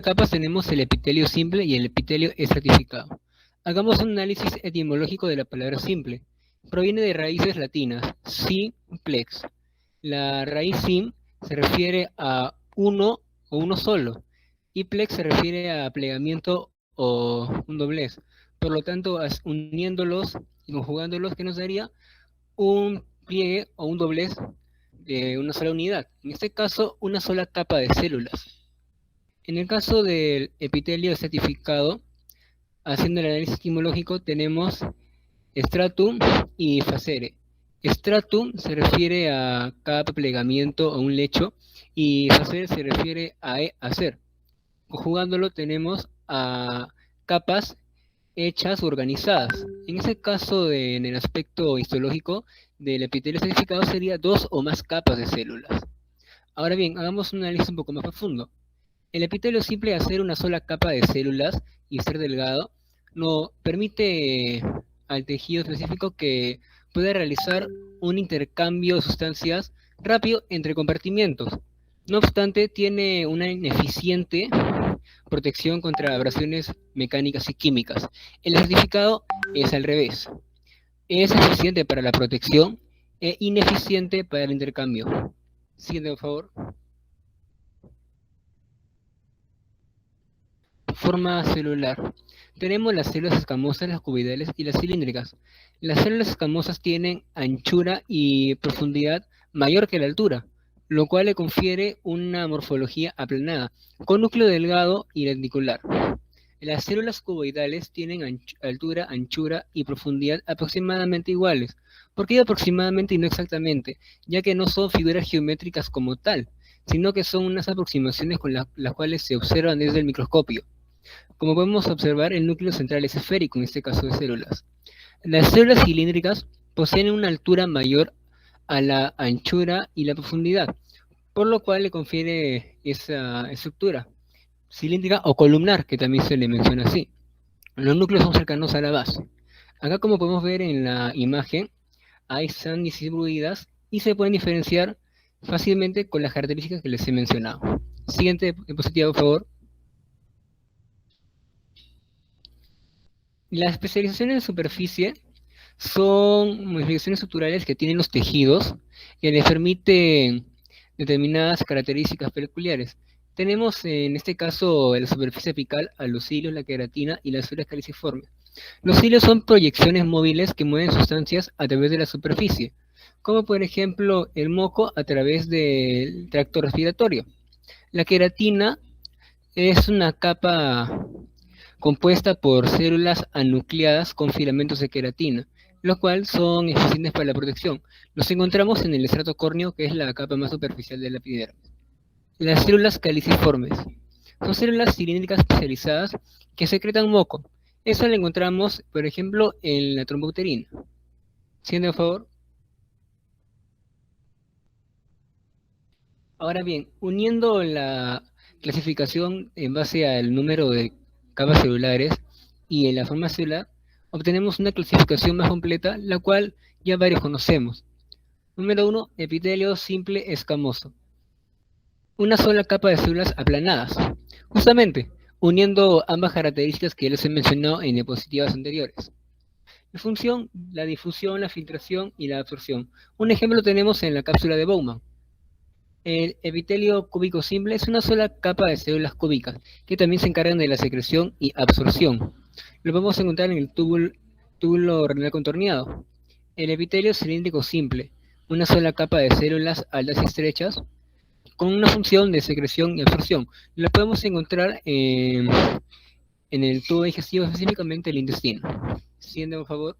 capas tenemos el epitelio simple y el epitelio estratificado. Hagamos un análisis etimológico de la palabra simple. Proviene de raíces latinas, simplex. La raíz sim se refiere a uno o uno solo, y plex se refiere a plegamiento o un doblez. Por lo tanto, uniéndolos y conjugándolos, ¿qué nos daría? Un pliegue o un doblez de una sola unidad. En este caso, una sola capa de células. En el caso del epitelio estratificado, haciendo el análisis etimológico, tenemos stratum y facere. Stratum se refiere a capa, plegamiento o un lecho, y facere se refiere a hacer. Conjugándolo tenemos a capas hechas o organizadas. En ese caso, en el aspecto histológico del epitelio estratificado sería dos o más capas de células. Ahora bien, hagamos un análisis un poco más profundo. El epitelio simple, al ser una sola capa de células y ser delgado, no permite al tejido específico que pueda realizar un intercambio de sustancias rápido entre compartimientos. No obstante, tiene una ineficiente protección contra abrasiones mecánicas y químicas. El certificado es al revés. Es eficiente para la protección e ineficiente para el intercambio. Siguiente, por favor. Forma celular. Tenemos las células escamosas, las cuboidales y las cilíndricas. Las células escamosas tienen anchura y profundidad mayor que la altura, lo cual le confiere una morfología aplanada, con núcleo delgado y lenticular. Las células cuboidales tienen altura, anchura y profundidad aproximadamente iguales. ¿Por qué aproximadamente y no exactamente? Ya que no son figuras geométricas como tal, sino que son unas aproximaciones con las cuales se observan desde el microscopio. Como podemos observar, el núcleo central es esférico en este caso de células. Las células cilíndricas poseen una altura mayor a la anchura y la profundidad, por lo cual le confiere esa estructura cilíndrica o columnar, que también se le menciona así. Los núcleos son cercanos a la base. Acá, como podemos ver en la imagen, hay están distribuidas y se pueden diferenciar fácilmente con las características que les he mencionado. Siguiente diapositiva, por favor. Las especializaciones de superficie son modificaciones estructurales que tienen los tejidos que les permiten determinadas características peculiares. Tenemos en este caso en la superficie apical a los cilios, la queratina y las células caliciformes. Los cilios son proyecciones móviles que mueven sustancias a través de la superficie, como por ejemplo el moco a través del tracto respiratorio. La queratina es una capa compuesta por células anucleadas con filamentos de queratina, los cuales son eficientes para la protección. Los encontramos en el estrato córneo, que es la capa más superficial de la epidermis. Las células caliciformes son células cilíndricas especializadas que secretan moco. Eso lo encontramos, por ejemplo, en la trombouterina. Siguiente, por favor. Ahora bien, uniendo la clasificación en base al número de capas celulares y en la forma celular, obtenemos una clasificación más completa, la cual ya varios conocemos. Número 1, epitelio simple escamoso. Una sola capa de células aplanadas. Justamente, uniendo ambas características que ya les he mencionado en diapositivas anteriores. La función, la difusión, la filtración y la absorción. Un ejemplo tenemos en la cápsula de Bowman. El epitelio cúbico simple es una sola capa de células cúbicas que también se encargan de la secreción y absorción. Lo podemos encontrar en el túbulo renal contorneado. El epitelio cilíndrico simple, una sola capa de células altas y estrechas con una función de secreción y absorción. Lo podemos encontrar en el tubo digestivo, específicamente el intestino. Siguiente, por favor.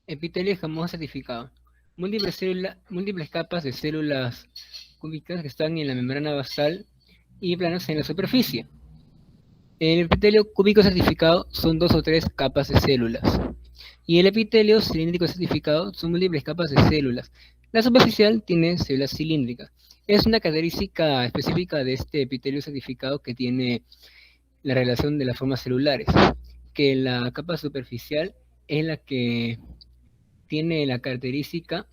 Epitelio escamoso certificado. Múltiples capas de células cúbicas que están en la membrana basal y planas en la superficie. El epitelio cúbico certificado son 2 o 3 capas de células. Y el epitelio cilíndrico certificado son múltiples capas de células. La superficial tiene células cilíndricas. Es una característica específica de este epitelio certificado que tiene la relación de las formas celulares, que la capa superficial es la que tiene la característica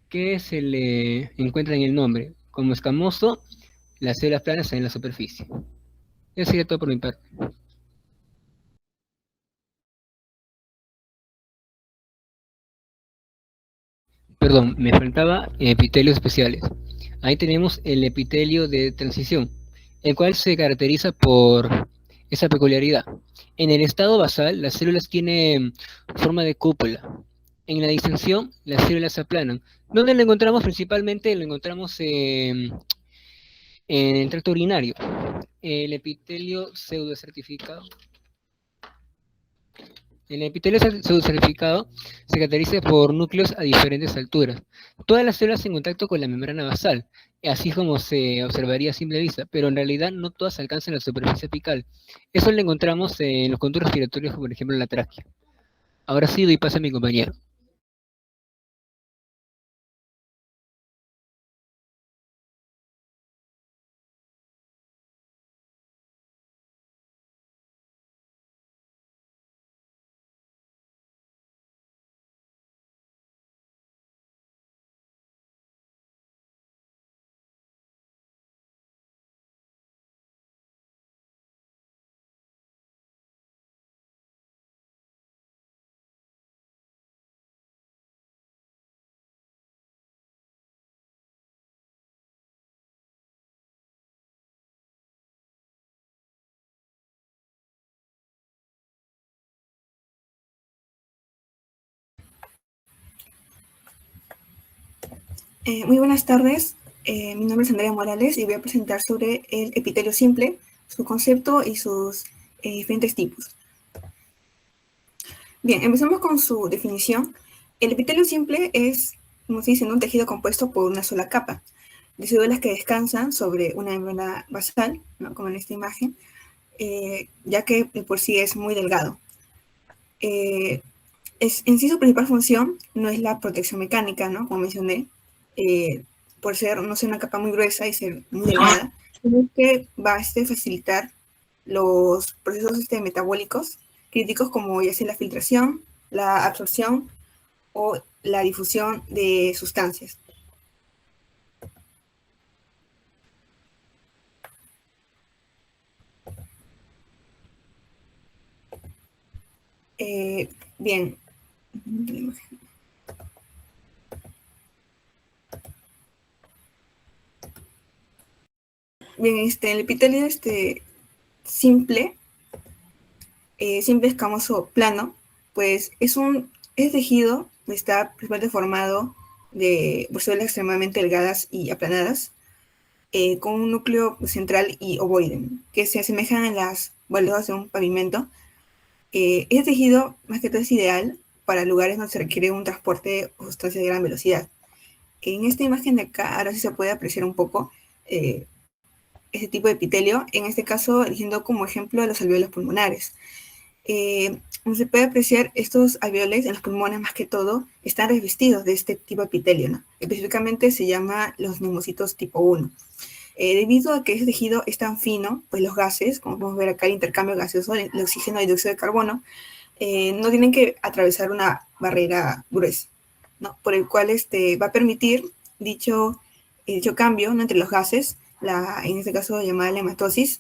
que se le encuentra en el nombre, como escamoso, las células planas están en la superficie. Eso sería todo por mi parte. Perdón, me faltaba epitelios especiales. Ahí tenemos el epitelio de transición, el cual se caracteriza por esa peculiaridad. En el estado basal, las células tienen forma de cúpula. En la distensión, las células se aplanan. ¿Dónde lo encontramos? Principalmente lo encontramos en el tracto urinario. El epitelio pseudocertificado. El epitelio pseudocertificado se caracteriza por núcleos a diferentes alturas. Todas las células en contacto con la membrana basal, así como se observaría a simple vista, pero en realidad no todas alcanzan la superficie apical. Eso lo encontramos en los conductos respiratorios, por ejemplo en la tráquea. Ahora sí doy paso a mi compañero. Muy buenas tardes, mi nombre es Andrea Morales y voy a presentar sobre el epitelio simple, su concepto y sus diferentes tipos. Bien, empezamos con su definición. El epitelio simple es, como se dice, un tejido compuesto por una sola capa de células que descansan sobre una membrana basal, ¿no? Como en esta imagen, ya que por sí es muy delgado. En sí su principal función no es la protección mecánica, ¿no? Como mencioné, por ser, no ser una capa muy gruesa y ser muy delgada, sino que va a facilitar los procesos metabólicos críticos como ya sea la filtración, la absorción o la difusión de sustancias. Bien. Bien, el epitelio simple, simple escamoso plano, pues es tejido, está principalmente formado por células extremadamente delgadas y aplanadas, con un núcleo central y ovoide, que se asemejan a las baldosas de un pavimento. Este tejido, más que todo, es ideal para lugares donde se requiere un transporte o sustancias de gran velocidad. En esta imagen de acá, ahora sí se puede apreciar un poco ese tipo de epitelio, en este caso, eligiendo como ejemplo los alveolos pulmonares. Se puede apreciar estos alveoles en los pulmones, más que todo, están revestidos de este tipo de epitelio, ¿no? Específicamente se llama los neumocitos tipo 1. Debido a que ese tejido es tan fino, pues los gases, como podemos ver acá, el intercambio gaseoso, el oxígeno y el dióxido de carbono, no tienen que atravesar una barrera gruesa, ¿no? Por el cual va a permitir dicho cambio, ¿no? Entre los gases, en este caso llamada la hematosis,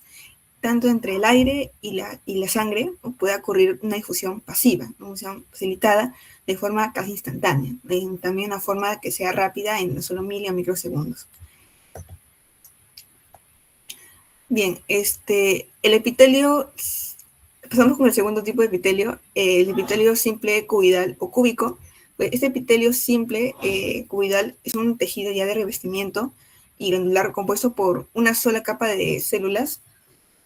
tanto entre el aire y la sangre, ¿no? Puede ocurrir una difusión pasiva, una difusión facilitada de forma casi instantánea, también una forma que sea rápida en solo mil o microsegundos. Bien, el epitelio, pasamos con el segundo tipo de epitelio, el epitelio simple cuboidal o cúbico. Pues este epitelio simple cuboidal es un tejido ya de revestimiento y granular compuesto por una sola capa de células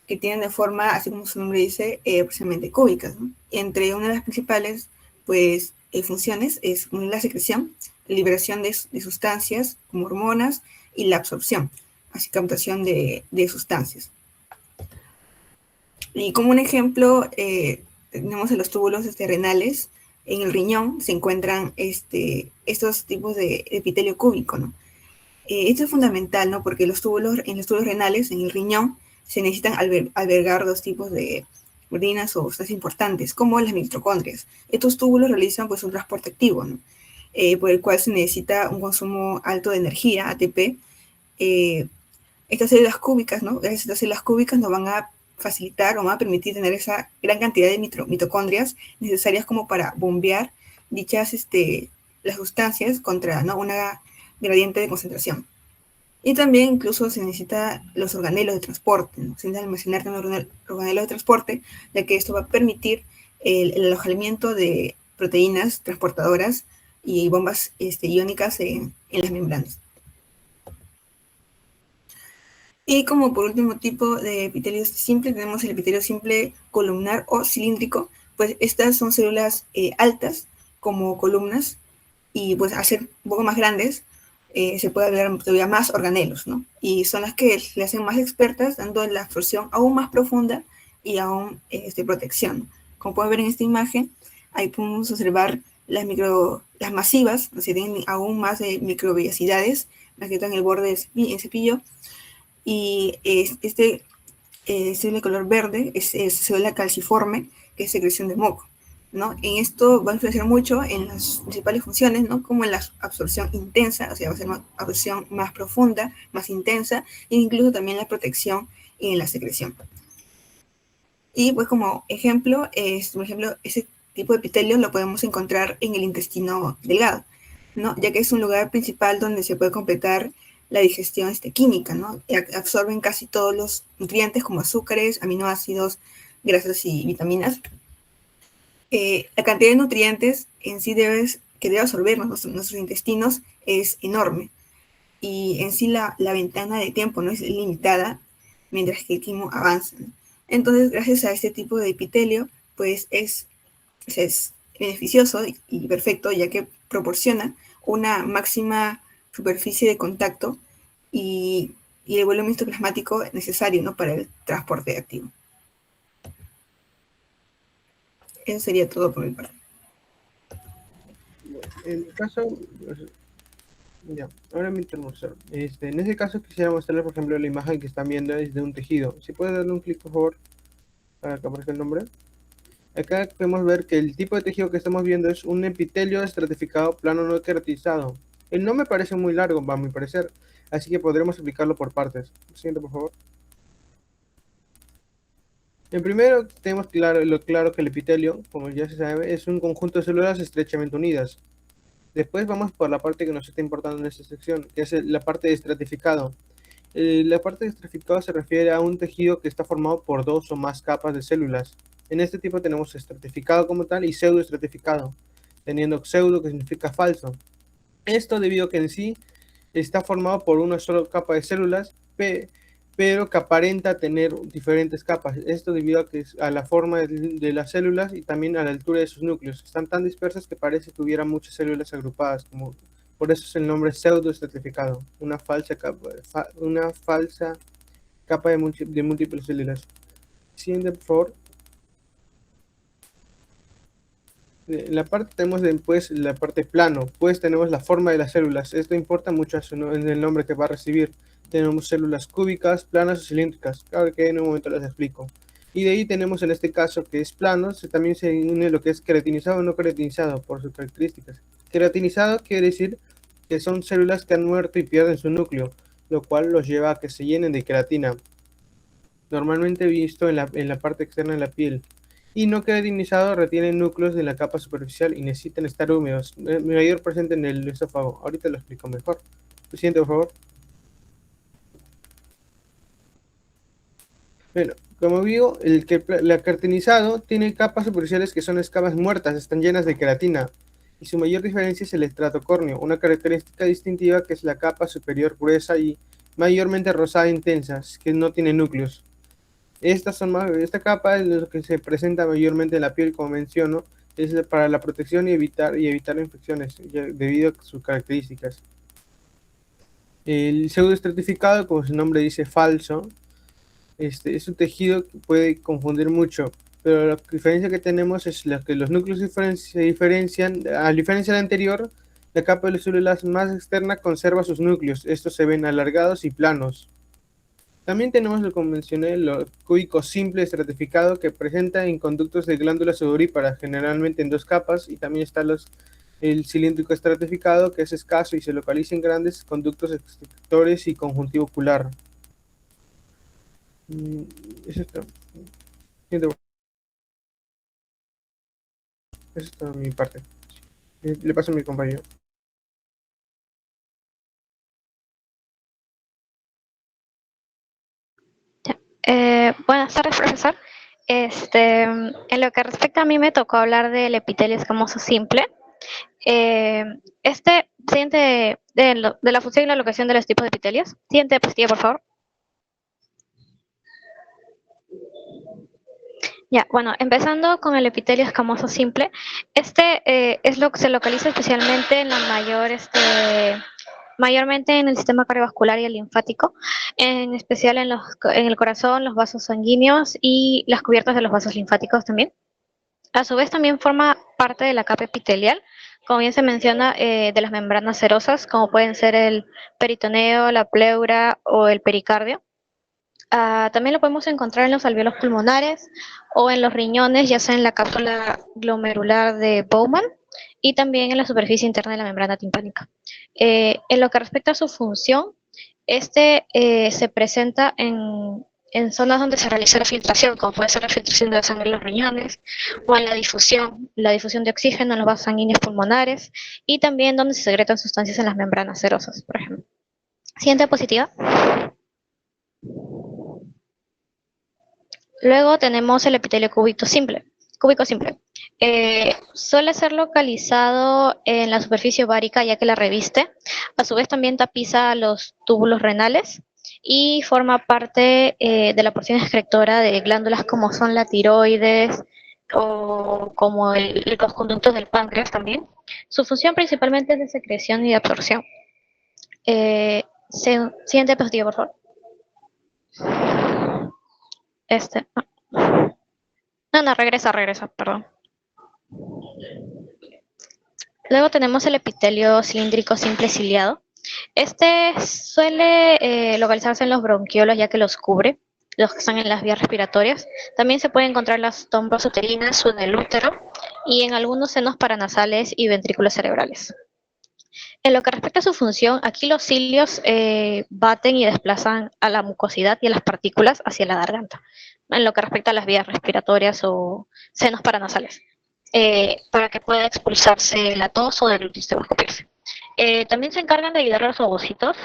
que tienen de forma, así como su nombre dice, precisamente cúbicas, ¿no? Entre una de las principales pues, funciones es la secreción, la liberación de sustancias como hormonas y la absorción, así captación de sustancias. Y como un ejemplo, tenemos en los túbulos renales, en el riñón se encuentran estos tipos de epitelio cúbico, ¿no? Esto es fundamental, ¿no? Porque en los túbulos renales, en el riñón, se necesitan albergar dos tipos de proteínas o sustancias importantes, como las mitocondrias. Estos túbulos realizan pues un transporte activo, ¿no? Por el cual se necesita un consumo alto de energía, ATP, estas células cúbicas, ¿no? Estas células cúbicas nos van a facilitar o van a permitir tener esa gran cantidad de mitocondrias necesarias como para bombear dichas las sustancias contra, ¿no?, una gradiente de concentración. Y también incluso se necesita los organelos de transporte, ¿no? Se necesita almacenar los organelos de transporte, ya que esto va a permitir el alojamiento de proteínas transportadoras y bombas iónicas en las membranas. Y como por último tipo de epitelio simple, tenemos el epitelio simple columnar o cilíndrico. Pues estas son células altas como columnas, y pues al ser un poco más grandes, se puede ver todavía más organelos, ¿no? Y son las que le hacen más expertas, dando la absorción aún más profunda y aún protección. Como pueden ver en esta imagen, ahí podemos observar las masivas, o sea, tienen aún más de microvellosidades, las que están en el borde del cepillo, y célula de color verde es célula calciforme, que es secreción de moco, ¿no? En esto va a influenciar mucho en las principales funciones, ¿no?, como en la absorción intensa, o sea, va a ser una absorción más profunda, más intensa, e incluso también la protección y en la secreción. Y pues como ejemplo, por ejemplo, ese tipo de epitelio lo podemos encontrar en el intestino delgado, ¿no?, ya que es un lugar principal donde se puede completar la digestión química, ¿no? Absorben casi todos los nutrientes como azúcares, aminoácidos, grasas y vitaminas. La cantidad de nutrientes en sí que debe absorber nuestros intestinos es enorme, y en sí la ventana de tiempo no es limitada mientras que el quimo avanza, ¿no? Entonces, gracias a este tipo de epitelio, pues es beneficioso y perfecto, ya que proporciona una máxima superficie de contacto y el volumen histoplasmático necesario, ¿no?, para el transporte activo. Eso sería todo por mi parte. En el caso, ya, ahora mi turno. En ese caso quisiera mostrarles, por ejemplo, la imagen que están viendo es de un tejido. Si puede darle un clic, por favor, para que aparezca el nombre. Acá podemos ver que el tipo de tejido que estamos viendo es un epitelio estratificado plano no queratinizado. El nombre parece muy largo, a mi parecer, así que podremos explicarlo por partes. Siguiente, por favor. En primero, tenemos claro que el epitelio, como ya se sabe, es un conjunto de células estrechamente unidas. Después vamos por la parte que nos está importando en esta sección, que es la parte de estratificado. La parte de estratificado se refiere a un tejido que está formado por dos o más capas de células. En este tipo tenemos estratificado como tal y pseudoestratificado, teniendo pseudo que significa falso. Esto debido a que en sí está formado por una sola capa de células, pero que aparenta tener diferentes capas. Esto debido a la forma de las células y también a la altura de sus núcleos. Están tan dispersas que parece que hubiera muchas células agrupadas, por eso es el nombre pseudoestratificado, una falsa capa de múltiples células. Siguiente, por favor. En la parte tenemos después la parte plano, pues tenemos la forma de las células. Esto importa mucho en el nombre que va a recibir. Tenemos células cúbicas, planas o cilíndricas, claro que en un momento las explico. Y de ahí tenemos en este caso que es plano, también se une lo que es queratinizado o no queratinizado por sus características. Queratinizado quiere decir que son células que han muerto y pierden su núcleo, lo cual los lleva a que se llenen de queratina, normalmente visto en la parte externa de la piel. Y no queratinizado retienen núcleos de la capa superficial y necesitan estar húmedos, mayor presente en el esófago. Ahorita lo explico mejor. Siguiente, por favor. Bueno, como digo, la queratinizado tiene capas superficiales que son escamas muertas, están llenas de queratina. Y su mayor diferencia es el estrato córneo, una característica distintiva que es la capa superior gruesa y mayormente rosada e intensa, que no tiene núcleos. Esta capa es lo que se presenta mayormente en la piel, como menciono, es para la protección y evitar infecciones, debido a sus características. El pseudoestratificado, como su nombre dice, falso, es un tejido que puede confundir mucho, pero la diferencia que tenemos es que los núcleos se diferencian, a diferencia del anterior, la capa de las células más externa conserva sus núcleos, estos se ven alargados y planos. También tenemos lo convencional, lo cúbico simple estratificado, que presenta en conductos de glándulas sudoríparas, generalmente en dos capas, y también están los el cilíndrico estratificado, que es escaso y se localiza en grandes conductos extractores y conjuntivo ocular. Eso está. Eso es toda mi parte. Le paso a mi compañero. Buenas tardes, profesor. En lo que respecta a mí me tocó hablar del epitelio escamoso simple. Siguiente de la función y la locación de los tipos de epitelios. Siguiente diapositiva, por favor. Ya, bueno, empezando con el epitelio escamoso simple. Es lo que se localiza especialmente en la mayormente en el sistema cardiovascular y el linfático, en especial en el corazón, los vasos sanguíneos y las cubiertas de los vasos linfáticos también. A su vez también forma parte de la capa epitelial, como bien se menciona, de las membranas serosas, como pueden ser el peritoneo, la pleura o el pericardio. También lo podemos encontrar en los alvéolos pulmonares o en los riñones, ya sea en la cápsula glomerular de Bowman y también en la superficie interna de la membrana timpánica. En lo que respecta a su función, se presenta en zonas donde se realiza la filtración, como puede ser la filtración de la sangre en los riñones, o en la difusión de oxígeno en los vasos sanguíneos pulmonares, y también donde se secretan sustancias en las membranas serosas, por ejemplo. Siguiente diapositiva. Luego tenemos el epitelio cúbico simple. Suele ser localizado en la superficie ovárica, ya que la reviste. A su vez también tapiza los túbulos renales y forma parte de la porción excretora de glándulas como son la tiroides o como los conductos del páncreas también. Su función principalmente es de secreción y de absorción. Siguiente diapositiva, por favor. No, regresa, perdón. Luego tenemos el epitelio cilíndrico simple ciliado. Suele localizarse en los bronquiolos, ya que los cubre, los que están en las vías respiratorias. También se pueden encontrar las trompas uterinas o en el útero y en algunos senos paranasales y ventrículos cerebrales. En lo que respecta a su función, aquí los cilios baten y desplazan a la mucosidad y a las partículas hacia la garganta, en lo que respecta a las vías respiratorias o senos paranasales, para que pueda expulsarse la tos o el sistema escupirse. También se encargan de ayudar a los ovocitos,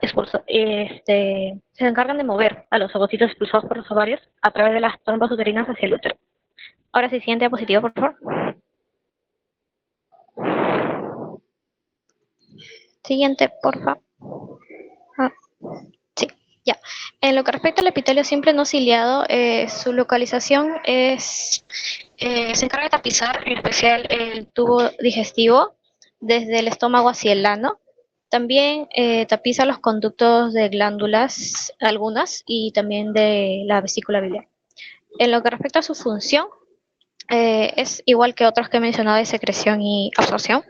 se encargan de mover a los ovocitos expulsados por los ovarios a través de las trompas uterinas hacia el útero. Ahora sí, siguiente diapositiva, por favor. Siguiente, por favor. Sí, ya. En lo que respecta al epitelio simple no ciliado, su localización se encarga de tapizar en especial el tubo digestivo desde el estómago hacia el ano. También tapiza los conductos de glándulas, algunas, y también de la vesícula biliar. En lo que respecta a su función, es igual que otros que he mencionado de secreción y absorción.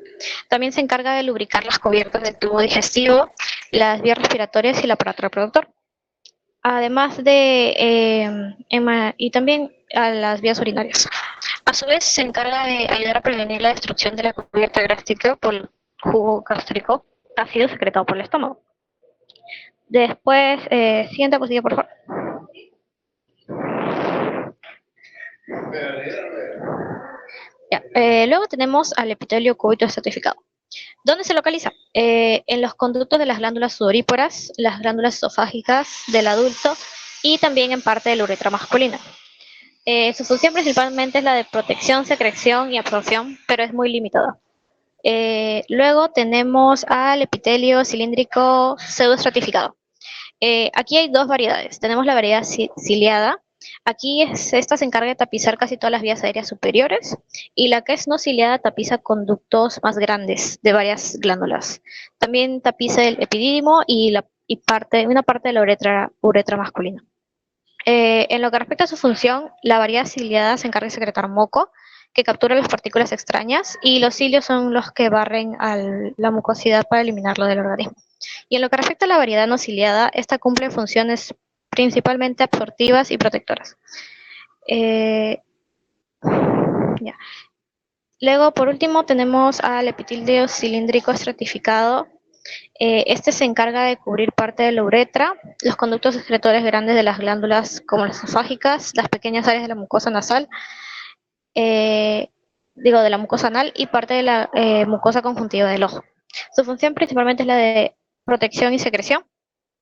También se encarga de lubricar las cubiertas del tubo digestivo, las vías respiratorias y el aparato reproductor. Además y también a las vías urinarias. A su vez, se encarga de ayudar a prevenir la destrucción de la cubierta gástrica por el jugo gástrico ácido secretado por el estómago. Después, siguiente diapositiva, por favor. Ya, luego tenemos al epitelio cúbito estratificado. ¿Dónde se localiza? En los conductos de las glándulas sudoríparas, las glándulas esofágicas del adulto y también en parte de la uretra masculina. Su función principalmente es la de protección, secreción y absorción, pero es muy limitada. Luego tenemos al epitelio cilíndrico pseudoestratificado. Aquí hay dos variedades. Tenemos la variedad ciliada. Aquí esta se encarga de tapizar casi todas las vías aéreas superiores y la que es no ciliada tapiza conductos más grandes de varias glándulas. También tapiza el epidídimo y una parte de la uretra masculina. En lo que respecta a su función, la variedad ciliada se encarga de secretar moco, que captura las partículas extrañas, y los cilios son los que barren la mucosidad para eliminarlo del organismo. Y en lo que respecta a la variedad no ciliada, esta cumple funciones principalmente absortivas y protectoras. Ya. Luego, por último, tenemos al epitelio cilíndrico estratificado. Este se encarga de cubrir parte de la uretra, los conductos excretores grandes de las glándulas como las esofágicas, las pequeñas áreas de la mucosa nasal, eh, de la mucosa anal y parte de la mucosa conjuntiva del ojo. Su función principalmente es la de protección y secreción.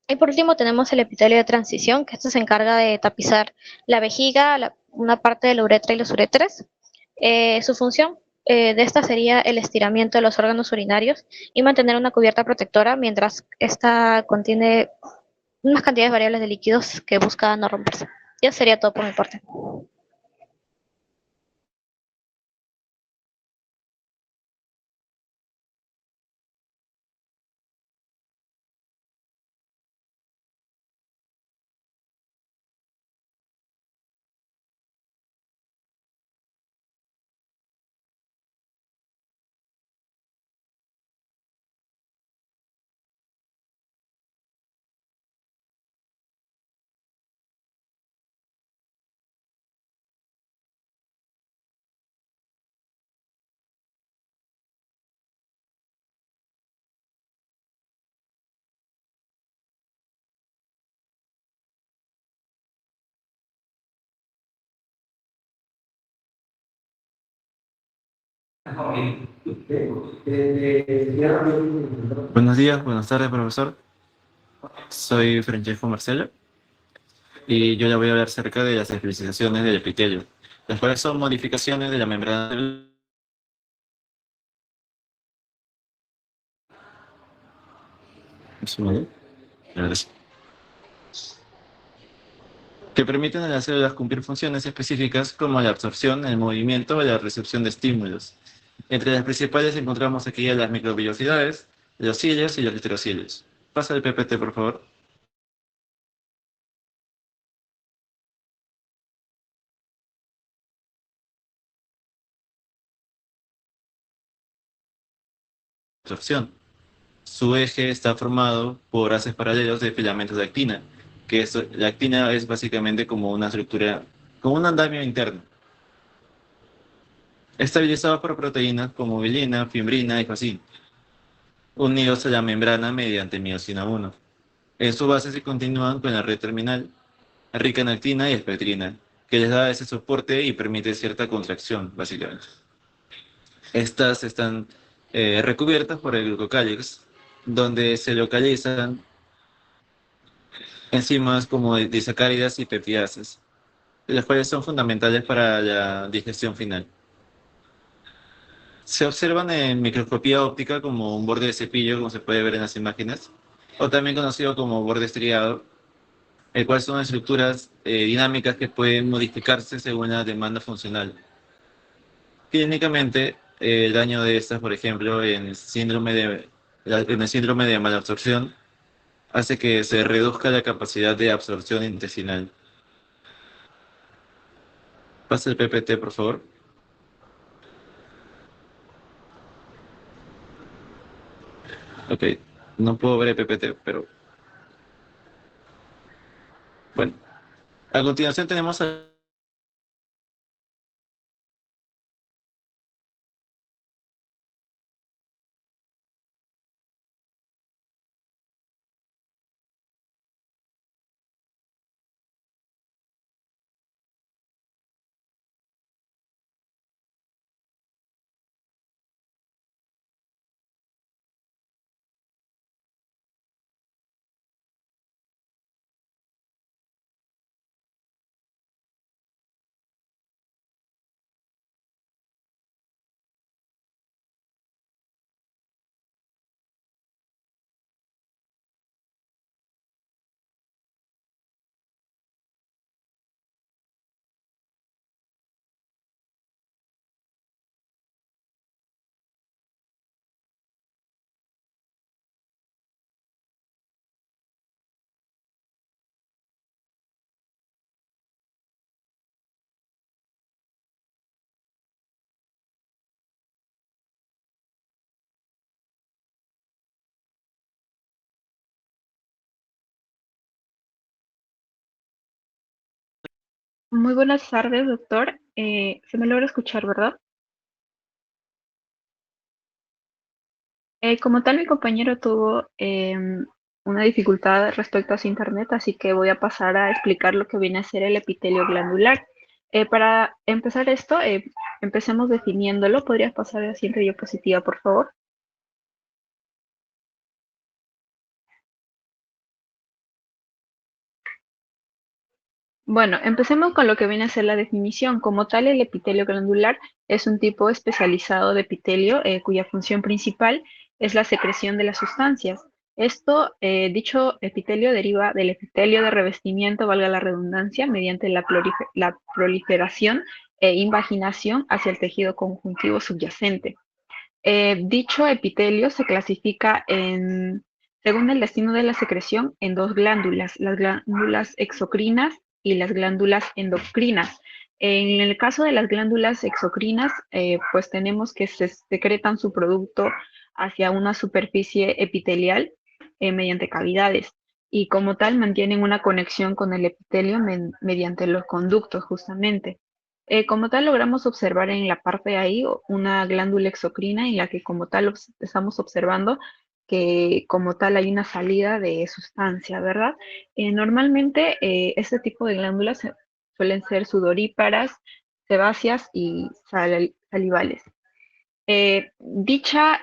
Y por último tenemos el epitelio de transición, que esto se encarga de tapizar la vejiga, una parte de la uretra y los uréteres. Su función de esta sería el estiramiento de los órganos urinarios y mantener una cubierta protectora mientras esta contiene unas cantidades variables de líquidos que busca no romperse. Ya sería todo por mi parte. Buenos días, buenas tardes, profesor. Soy Francesco Marcelo y yo le voy a hablar acerca de las especificaciones del epitelio, las cuales son modificaciones de la membrana celular. Un segundo. Gracias. Que permiten a las células cumplir funciones específicas como la absorción, el movimiento o la recepción de estímulos. Entre las principales encontramos aquí a las microvellosidades, los cilios y los heterocilios. Pasa el PPT, por favor. Absorción. Su eje está formado por haces paralelos de filamentos de actina, la actina es básicamente como una estructura, como un andamio interno, estabilizado por proteínas como mielina, fimbrina y fascina, unidos a la membrana mediante miosina 1. En su base se continúan con la red terminal, rica en actina y espectrina, que les da ese soporte y permite cierta contracción, básicamente. Estas están recubiertas por el glucocálix, donde se localizan enzimas como disacáridas y peptidases, las cuales son fundamentales para la digestión final. Se observan en microscopía óptica como un borde de cepillo, como se puede ver en las imágenes, o también conocido como borde estriado, el cual son estructuras dinámicas que pueden modificarse según la demanda funcional. Clínicamente, el daño de estas, por ejemplo, en el síndrome de malabsorción, hace que se reduzca la capacidad de absorción intestinal. Pasa el PPT, por favor. Ok, no puedo ver el PPT, pero bueno. A continuación tenemos a... Muy buenas tardes, doctor. Se me logra escuchar, ¿verdad? Como tal, mi compañero tuvo una dificultad respecto a su internet, así que voy a pasar a explicar lo que viene a ser el epitelio glandular. Para empezar esto, empecemos definiéndolo. ¿Podrías pasar a la siguiente diapositiva, por favor? Bueno, empecemos con lo que viene a ser la definición. Como tal, el epitelio glandular es un tipo especializado de epitelio cuya función principal es la secreción de las sustancias. Dicho epitelio deriva del epitelio de revestimiento, valga la redundancia, mediante la proliferación e invaginación hacia el tejido conjuntivo subyacente. Dicho epitelio se clasifica según el destino de la secreción, en dos glándulas, las glándulas exocrinas y las glándulas endocrinas. En el caso de las glándulas exocrinas, pues tenemos que se secretan su producto hacia una superficie epitelial mediante cavidades y como tal mantienen una conexión con el epitelio mediante los conductos justamente. Como tal, logramos observar en la parte de ahí una glándula exocrina en la que como tal estamos observando que como tal hay una salida de sustancia, ¿verdad? Normalmente este tipo de glándulas suelen ser sudoríparas, sebáceas y salivales. Dichas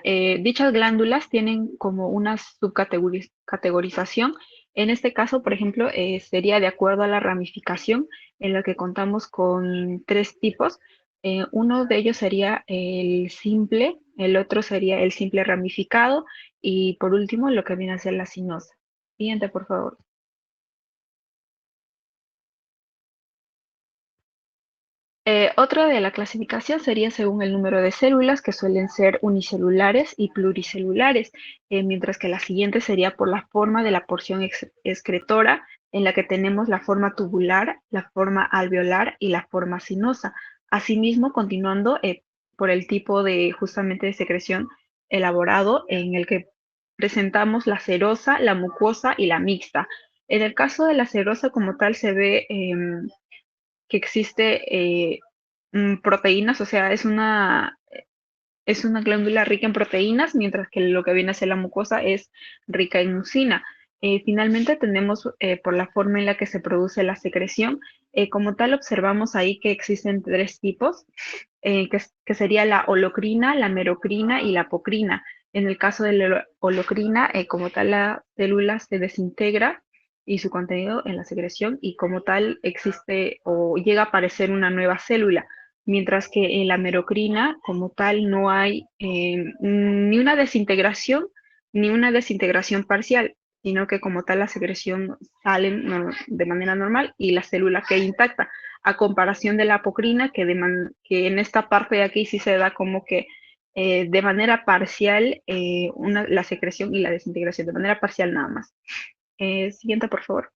glándulas tienen como una subcategorización. En este caso, por ejemplo, sería de acuerdo a la ramificación en la que contamos con tres tipos. Uno de ellos sería el simple, el otro sería el simple ramificado y por último lo que viene a ser la sinosa. Siguiente, por favor. Otra de la clasificación sería según el número de células, que suelen ser unicelulares y pluricelulares, mientras que la siguiente sería por la forma de la porción excretora, en la que tenemos la forma tubular, la forma alveolar y la forma sinosa. Asimismo, continuando por el tipo de justamente de secreción elaborado, en el que presentamos la serosa, la mucosa y la mixta. En el caso de la serosa como tal se ve que existe proteínas, o sea, es una glándula rica en proteínas, mientras que lo que viene a ser la mucosa es rica en mucina. Finalmente tenemos por la forma en la que se produce la secreción, como tal observamos ahí que existen tres tipos, que sería la holocrina, la merocrina y la apocrina. En el caso de la holocrina, como tal la célula se desintegra y su contenido en la secreción y como tal existe o llega a aparecer una nueva célula, mientras que en la merocrina como tal no hay ni una desintegración ni una desintegración parcial, sino que como tal la secreción sale de manera normal y la célula queda intacta, a comparación de la apocrina que en esta parte de aquí sí se da como que de manera parcial la secreción y la desintegración, de manera parcial nada más. Siguiente, por favor.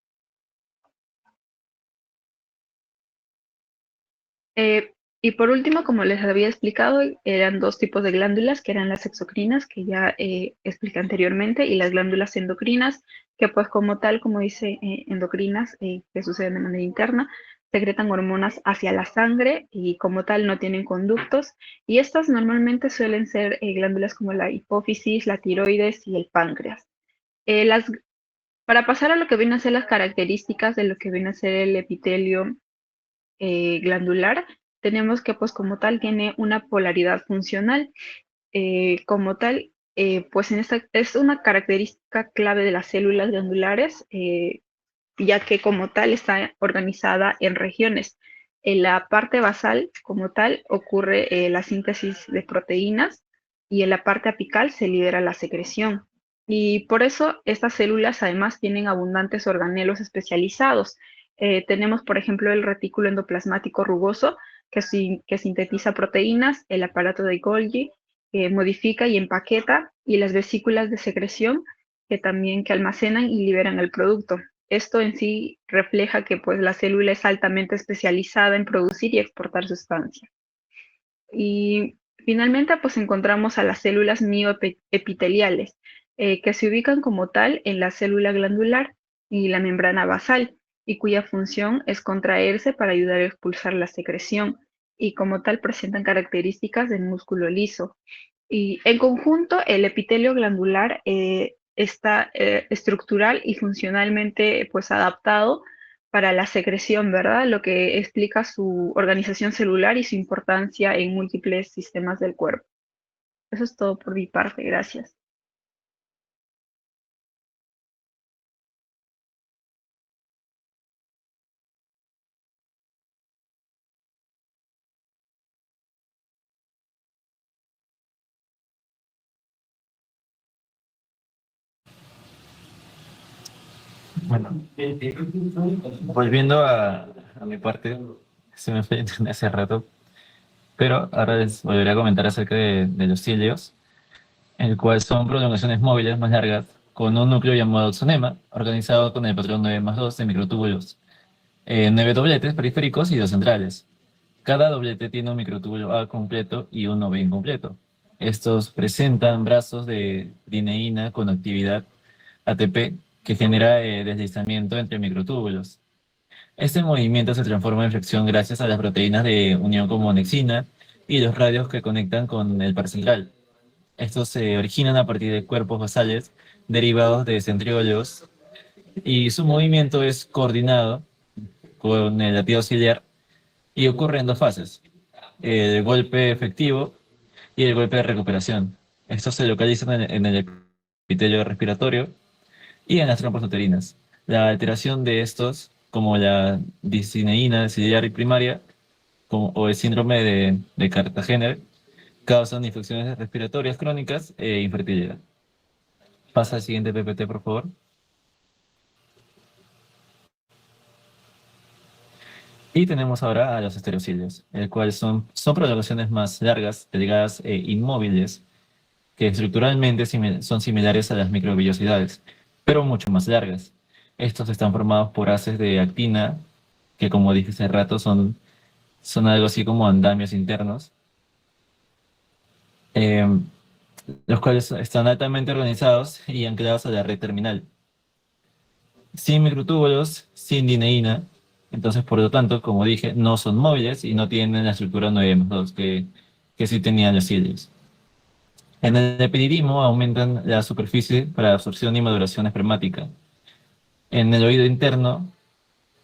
Y por último, como les había explicado, eran dos tipos de glándulas, que eran las exocrinas, que ya expliqué anteriormente, y las glándulas endocrinas, que pues como tal, como dice endocrinas, que suceden de manera interna, secretan hormonas hacia la sangre y como tal no tienen conductos. Y estas normalmente suelen ser glándulas como la hipófisis, la tiroides y el páncreas. Para pasar a lo que viene a ser las características de lo que viene a ser el epitelio glandular, tenemos que pues como tal tiene una polaridad funcional. Como tal, pues en esta es una característica clave de las células glandulares, ya que como tal está organizada en regiones. En la parte basal, como tal, ocurre la síntesis de proteínas y en la parte apical se libera la secreción. Y por eso estas células además tienen abundantes organelos especializados. Tenemos, por ejemplo, el retículo endoplasmático rugoso, que sintetiza proteínas, el aparato de Golgi, que modifica y empaqueta, y las vesículas de secreción, que también que almacenan y liberan el producto. Esto en sí refleja que pues, la célula es altamente especializada en producir y exportar sustancias. Y finalmente pues encontramos a las células mioepiteliales, que se ubican como tal en la célula glandular y la membrana basal, y cuya función es contraerse para ayudar a expulsar la secreción, y como tal presentan características del músculo liso. Y en conjunto, el epitelio glandular está estructural y funcionalmente pues adaptado para la secreción, ¿verdad? Lo que explica su organización celular y su importancia en múltiples sistemas del cuerpo. Eso es todo por mi parte, gracias. Bueno, volviendo a mi parte, se me fue hace rato, pero ahora les volveré a comentar acerca de los cilios, el cual son prolongaciones móviles más largas con un núcleo llamado axonema, organizado con el patrón 9+2 de microtúbulos, 9 dobletes periféricos y 2 centrales. Cada doblete tiene un microtúbulo A completo y uno B incompleto. Estos presentan brazos de dineína con actividad ATP que genera deslizamiento entre microtúbulos. Este movimiento se transforma en fricción gracias a las proteínas de unión como nexina y los radios que conectan con el par central. Estos se originan a partir de cuerpos basales derivados de centriolos y su movimiento es coordinado con el latido ciliar y ocurre en dos fases, el golpe efectivo y el golpe de recuperación. Estos se localizan en el epitelio respiratorio y en las trompas uterinas. La alteración de estos, como la discineína ciliar y primaria, o el síndrome de Cartagena, causan infecciones respiratorias crónicas e infertilidad. Pasa al siguiente PPT, por favor. Y tenemos ahora a los estereocilios, el cual son prolongaciones más largas, delgadas e inmóviles, que estructuralmente son similares a las microvellosidades, pero mucho más largas. Estos están formados por haces de actina, que como dije hace rato son algo así como andamios internos, eh, los cuales están altamente organizados y anclados a la red terminal. Sin microtúbulos, sin dineína, entonces por lo tanto, como dije, no son móviles y no tienen la estructura 9+2 que sí tenían los cilios. En el epididimo aumentan la superficie para absorción y maduración espermática. En el oído interno,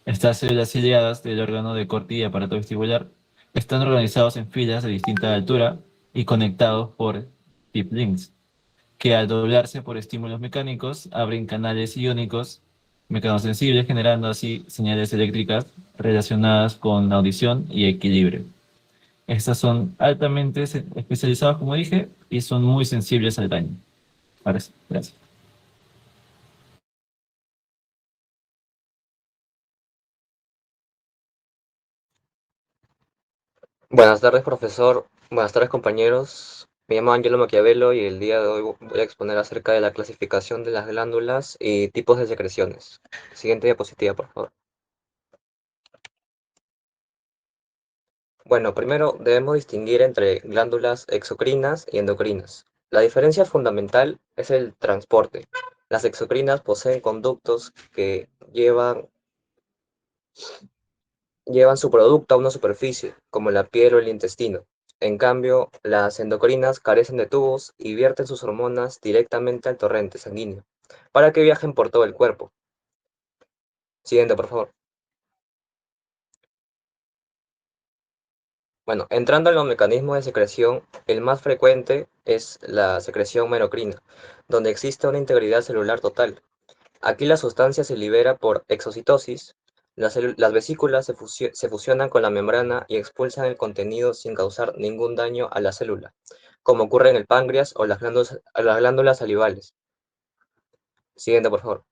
estas células ciliadas del órgano de corte y aparato vestibular están organizados en filas de distinta altura y conectados por tip links, que al doblarse por estímulos mecánicos abren canales iónicos mecanosensibles, generando así señales eléctricas relacionadas con audición y equilibrio. Estas son altamente especializadas, como dije, y son muy sensibles al daño. Ahora sí, gracias. Buenas tardes, profesor. Buenas tardes, compañeros. Me llamo Angelo Maquiavelo y el día de hoy voy a exponer acerca de la clasificación de las glándulas y tipos de secreciones. Siguiente diapositiva, por favor. Bueno, primero debemos distinguir entre glándulas exocrinas y endocrinas. La diferencia fundamental es el transporte. Las exocrinas poseen conductos que llevan su producto a una superficie, como la piel o el intestino. En cambio, las endocrinas carecen de tubos y vierten sus hormonas directamente al torrente sanguíneo, para que viajen por todo el cuerpo. Siguiente, por favor. Bueno, entrando en los mecanismos de secreción, el más frecuente es la secreción merocrina, donde existe una integridad celular total. Aquí la sustancia se libera por exocitosis. Las vesículas se fusionan con la membrana y expulsan el contenido sin causar ningún daño a la célula, como ocurre en el páncreas o las glándulas salivales. Siguiente, por favor.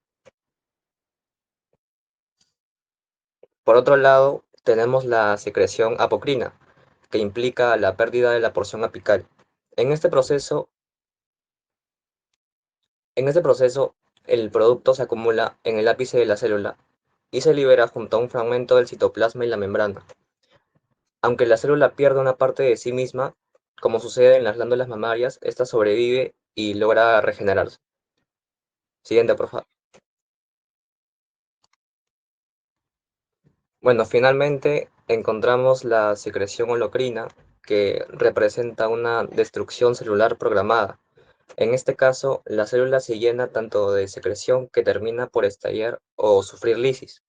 Por otro lado, tenemos la secreción apocrina, que implica la pérdida de la porción apical. En este proceso, el producto se acumula en el ápice de la célula y se libera junto a un fragmento del citoplasma y la membrana. Aunque la célula pierde una parte de sí misma, como sucede en las glándulas mamarias, esta sobrevive y logra regenerarse. Siguiente, por favor. Bueno, finalmente encontramos la secreción holocrina, que representa una destrucción celular programada. En este caso, la célula se llena tanto de secreción que termina por estallar o sufrir lisis.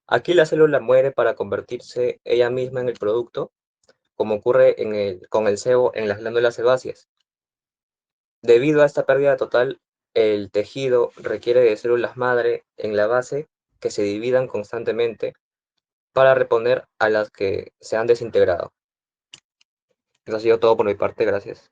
Aquí la célula muere para convertirse ella misma en el producto, como ocurre con el sebo en las glándulas sebáceas. Debido a esta pérdida total, el tejido requiere de células madre en la base que se dividan constantemente para reponer a las que se han desintegrado. Eso ha sido todo por mi parte, gracias.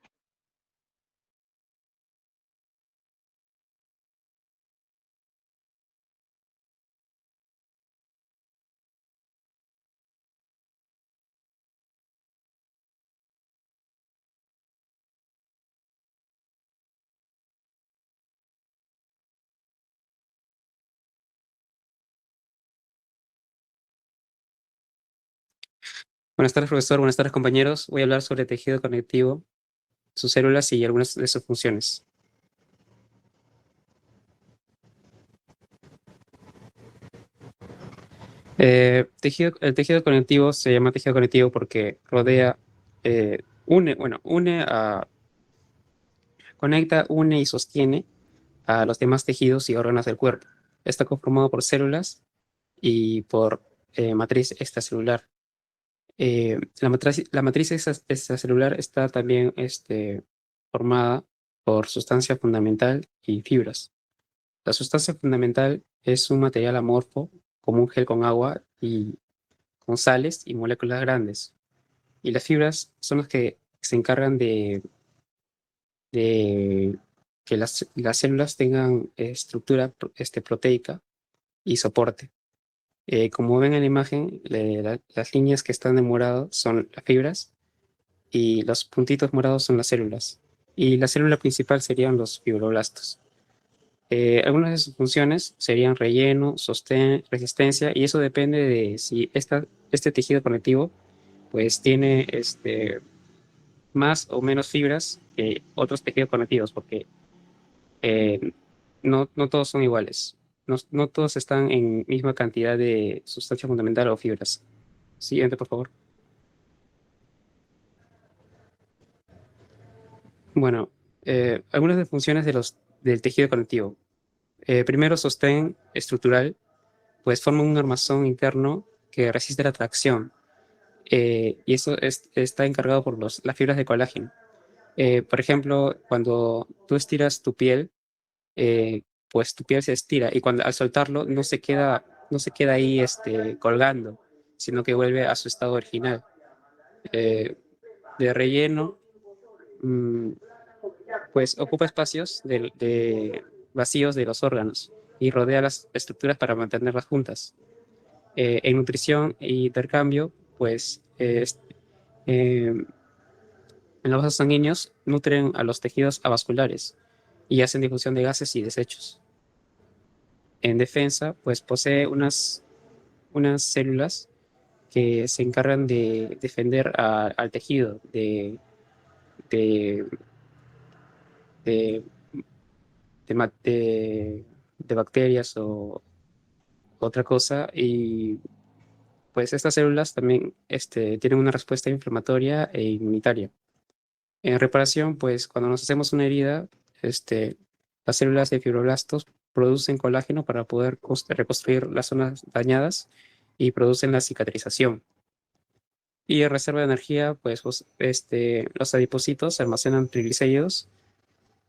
Buenas tardes, profesor. Buenas tardes, compañeros. Voy a hablar sobre tejido conectivo, sus células y algunas de sus funciones. El tejido conectivo se llama tejido conectivo porque rodea, conecta, une y sostiene a los demás tejidos y órganos del cuerpo. Está conformado por células y por matriz extracelular. La matriz extracelular está también formada por sustancia fundamental y fibras. La sustancia fundamental es un material amorfo, como un gel con agua y con sales y moléculas grandes. Y las fibras son las que se encargan de que las células tengan estructura proteica y soporte. Como ven en la imagen, las líneas que están en morado son las fibras y los puntitos morados son las células. Y la célula principal serían los fibroblastos. Algunas de sus funciones serían relleno, sostén, resistencia, y eso depende de si este tejido conectivo pues tiene más o menos fibras que otros tejidos conectivos, porque no todos son iguales. No todos están en misma cantidad de sustancia fundamental o fibras. Siguiente, por favor. Bueno, algunas de las funciones del tejido conectivo. Primero, sostén estructural, pues forma un armazón interno que resiste la tracción. Y eso está encargado por las fibras de colágeno. Por ejemplo, cuando tú estiras tu piel, pues tu piel se estira y al soltarlo no se queda ahí colgando, sino que vuelve a su estado original. De relleno, mm, pues ocupa espacios vacíos de los órganos y rodea las estructuras para mantenerlas juntas. En nutrición e intercambio, pues en los vasos sanguíneos nutren a los tejidos avasculares y hacen difusión de gases y desechos. En defensa, pues posee unas células que se encargan de defender al tejido de, de, de bacterias o otra cosa. Y pues estas células también tienen una respuesta inflamatoria e inmunitaria. En reparación, pues cuando nos hacemos una herida, las células de fibroblastos producen colágeno para poder reconstruir las zonas dañadas y producen la cicatrización. Y en reserva de energía, pues los adipocitos almacenan triglicéridos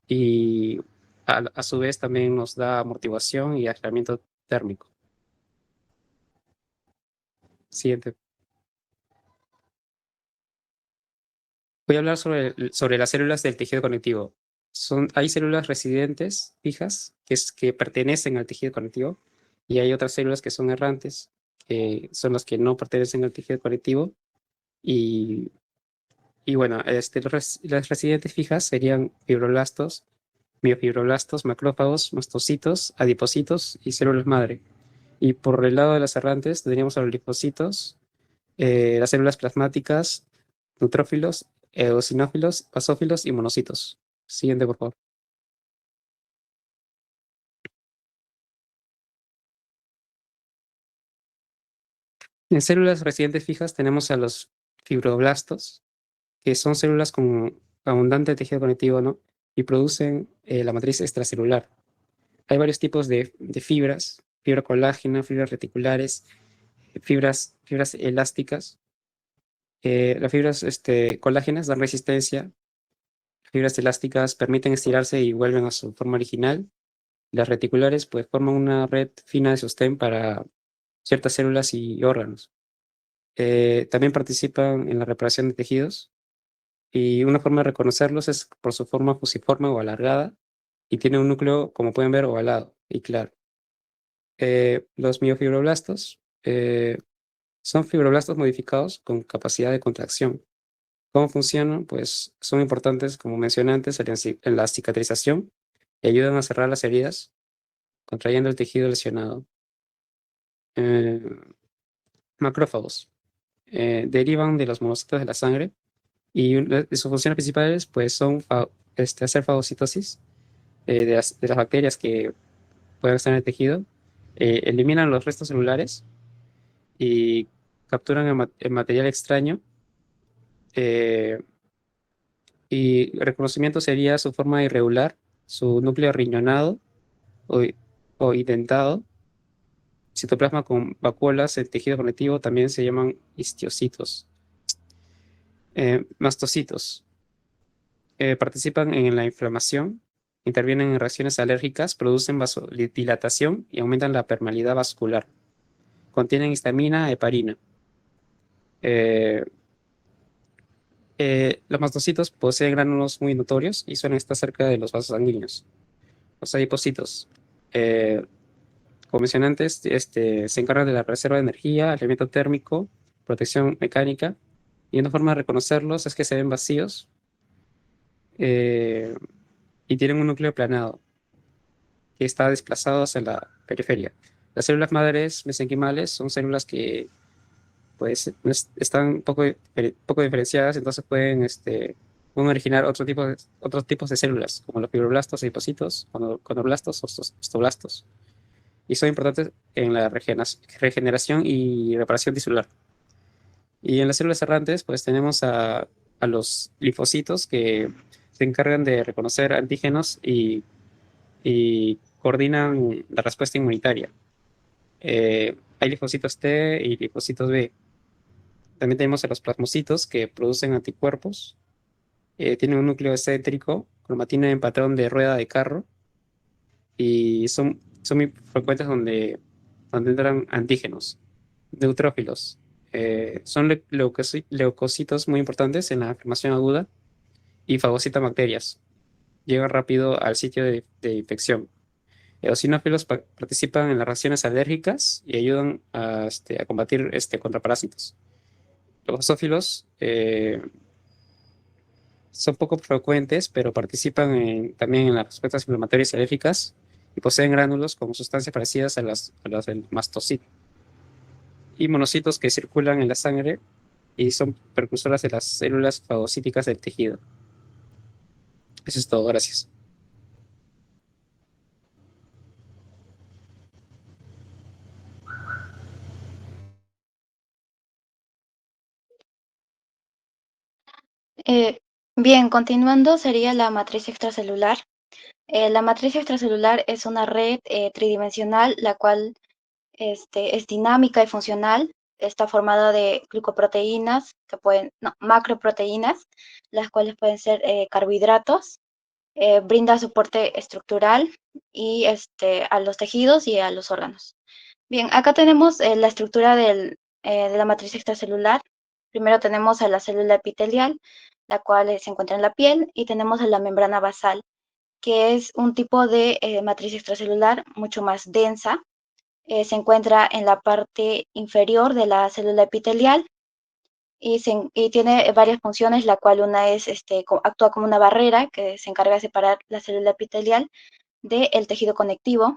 y a su vez también nos da amortiguación y aislamiento térmico. Siguiente. Voy a hablar sobre las células del tejido conectivo. Hay células residentes fijas que pertenecen al tejido conectivo y hay otras células que son errantes, que son las que no pertenecen al tejido conectivo. Y bueno, las residentes fijas serían fibroblastos, miofibroblastos, macrófagos, mastocitos, adipocitos y células madre. Y por el lado de las errantes tendríamos a los linfocitos, las células plasmáticas, neutrófilos, eosinófilos, basófilos y monocitos. Siguiente, por favor. En células residentes fijas tenemos a los fibroblastos, que son células con abundante tejido conectivo, ¿no? Y producen la matriz extracelular. Hay varios tipos de fibras, fibra colágena, fibras reticulares, fibras elásticas. Las fibras colágenas dan resistencia, fibras elásticas permiten estirarse y vuelven a su forma original. Las reticulares pues forman una red fina de sostén para ciertas células y órganos. También participan en la reparación de tejidos y una forma de reconocerlos es por su forma fusiforme o alargada y tiene un núcleo, como pueden ver, ovalado y claro. Los miofibroblastos son fibroblastos modificados con capacidad de contracción. ¿Cómo funcionan? Pues son importantes, como mencioné antes, en la cicatrización y ayudan a cerrar las heridas, contrayendo el tejido lesionado. Eh, Macrófagos derivan de los monocitos de la sangre y una de sus funciones principales pues, son hacer fagocitosis de las bacterias que pueden estar en el tejido, eliminan los restos celulares y capturan el material extraño. Y el reconocimiento sería su forma irregular, su núcleo riñonado o, o identado. Citoplasma con vacuolas, el tejido conectivo también se llaman histiocitos. Mastocitos participan en la inflamación, intervienen en reacciones alérgicas, producen vasodilatación y aumentan la permeabilidad vascular. Contienen histamina, heparina. Los mastocitos poseen gránulos muy notorios y suelen estar cerca de los vasos sanguíneos. Los adipocitos, como mencioné antes, se encargan de la reserva de energía, aislamiento térmico, protección mecánica, y una forma de reconocerlos es que se ven vacíos y tienen un núcleo aplanado que está desplazado hacia la periferia. Las células madres mesenquimales son células que pues, están poco diferenciadas, entonces pueden originar otros tipos de células, como los fibroblastos, adipocitos, condroblastos o osteoblastos, y son importantes en la regeneración y reparación tisular. Y en las células errantes, pues tenemos a los linfocitos que se encargan de reconocer antígenos y coordinan la respuesta inmunitaria. Hay linfocitos T y linfocitos B. También tenemos a los plasmocitos que producen anticuerpos. Tienen un núcleo excéntrico, cromatina en patrón de rueda de carro y son muy frecuentes donde entran antígenos. Neutrófilos. Son leucocitos muy importantes en la inflamación aguda y fagocitan bacterias. Llegan rápido al sitio de infección. Eosinófilos participan en las reacciones alérgicas y ayudan a combatir contra parásitos. Los basófilos son poco frecuentes, pero participan también en las respuestas inflamatorias y alérgicas y poseen gránulos con sustancias parecidas a las del mastocito. Y monocitos que circulan en la sangre y son precursoras de las células fagocíticas del tejido. Eso es todo, gracias. Bien, continuando sería la matriz extracelular. La matriz extracelular es una red tridimensional, la cual es dinámica y funcional. Está formada de glucoproteínas, macroproteínas, las cuales pueden ser carbohidratos. Brinda soporte estructural y a los tejidos y a los órganos. Bien, acá tenemos la estructura de la matriz extracelular. Primero tenemos a la célula epitelial, la cual se encuentra en la piel, y tenemos a la membrana basal, que es un tipo de matriz extracelular mucho más densa. Se encuentra en la parte inferior de la célula epitelial y tiene varias funciones, la cual una es, actúa como una barrera que se encarga de separar la célula epitelial del tejido conectivo.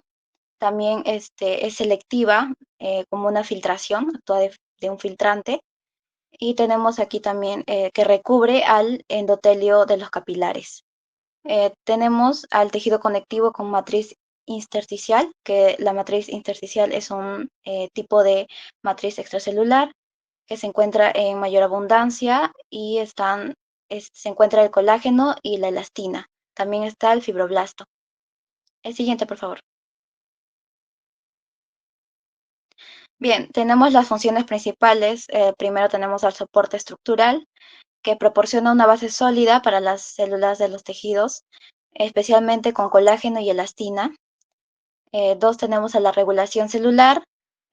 También es selectiva, como una filtración, actúa de un filtrante. Y tenemos aquí también que recubre al endotelio de los capilares. Tenemos al tejido conectivo con matriz intersticial, que la matriz intersticial es un tipo de matriz extracelular que se encuentra en mayor abundancia y están se encuentra el colágeno y la elastina. También está el fibroblasto. El siguiente, por favor. Bien, tenemos las funciones principales. Primero tenemos al soporte estructural, que proporciona una base sólida para las células de los tejidos, especialmente con colágeno y elastina. Dos, tenemos a la regulación celular,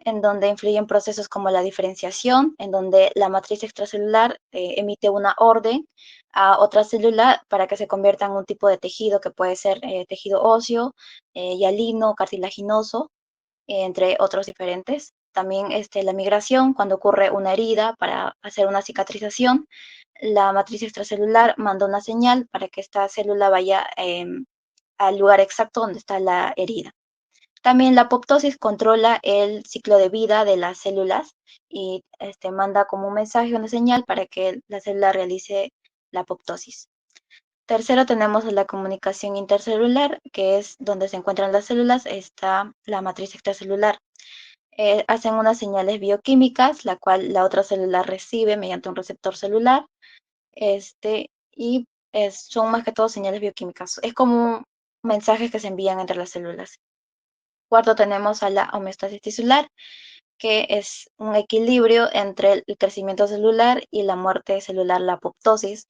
en donde influyen procesos como la diferenciación, en donde la matriz extracelular emite una orden a otra célula para que se convierta en un tipo de tejido que puede ser tejido óseo, hialino, cartilaginoso, entre otros diferentes. También la migración, cuando ocurre una herida para hacer una cicatrización, la matriz extracelular manda una señal para que esta célula vaya al lugar exacto donde está la herida. También la apoptosis controla el ciclo de vida de las células y manda como un mensaje, una señal para que la célula realice la apoptosis. Tercero, tenemos la comunicación intercelular, que es donde se encuentran las células, está la matriz extracelular. Hacen unas señales bioquímicas, la cual la otra célula recibe mediante un receptor celular, y son más que todo señales bioquímicas. Es como mensajes que se envían entre las células. Cuarto, tenemos a la homeostasis tisular, que es un equilibrio entre el crecimiento celular y la muerte celular, la apoptosis,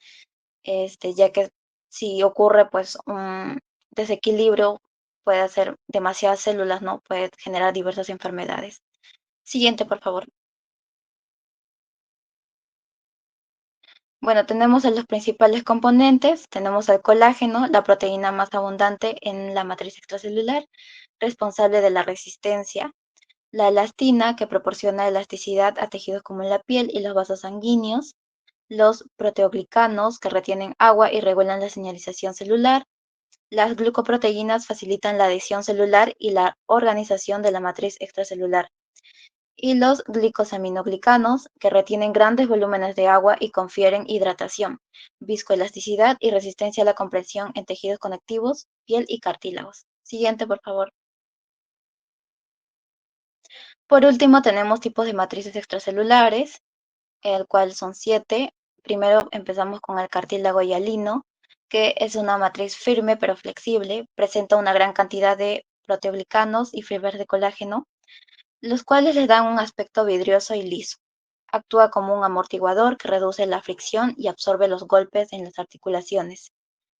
ya que si ocurre pues un desequilibrio, puede hacer demasiadas células, ¿no? Puede generar diversas enfermedades. Siguiente, por favor. Bueno, tenemos a los principales componentes. Tenemos al colágeno, la proteína más abundante en la matriz extracelular, responsable de la resistencia. La elastina, que proporciona elasticidad a tejidos como la piel y los vasos sanguíneos. Los proteoglicanos, que retienen agua y regulan la señalización celular. Las glucoproteínas facilitan la adhesión celular y la organización de la matriz extracelular. Y los glicosaminoglicanos, que retienen grandes volúmenes de agua y confieren hidratación, viscoelasticidad y resistencia a la compresión en tejidos conectivos, piel y cartílagos. Siguiente, por favor. Por último, tenemos tipos de matrices extracelulares, el cual son 7. Primero empezamos con el cartílago hialino, que es una matriz firme pero flexible, presenta una gran cantidad de proteoglicanos y fibras de colágeno, los cuales les dan un aspecto vidrioso y liso. Actúa como un amortiguador que reduce la fricción y absorbe los golpes en las articulaciones.